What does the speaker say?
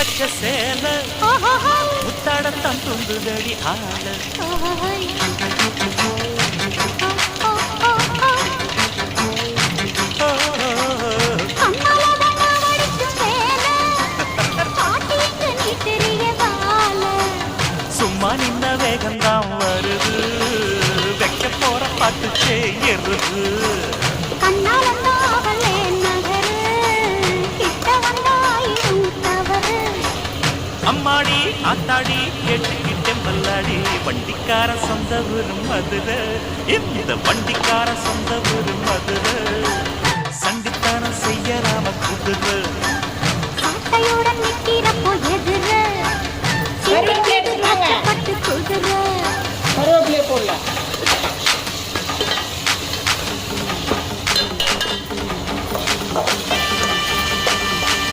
வச்ச சேல முத்தாடத்தான் துண்டுதடி ஆள சும்மா நின்ன வேகம்தான் வருது வைக்க போற பாட்டு செய்யறது அம்மாடி ஆத்தாடி கேட்டுக்கிட்டே மல்லாடி வண்டிக்கார சொந்த ஊரு மதுரை இந்த வண்டிக்கார சொந்த ஊரு மதுரை சண்டித்தனம் செய்யறாம குதிரை கருவேப்பிலையை போடலாம்.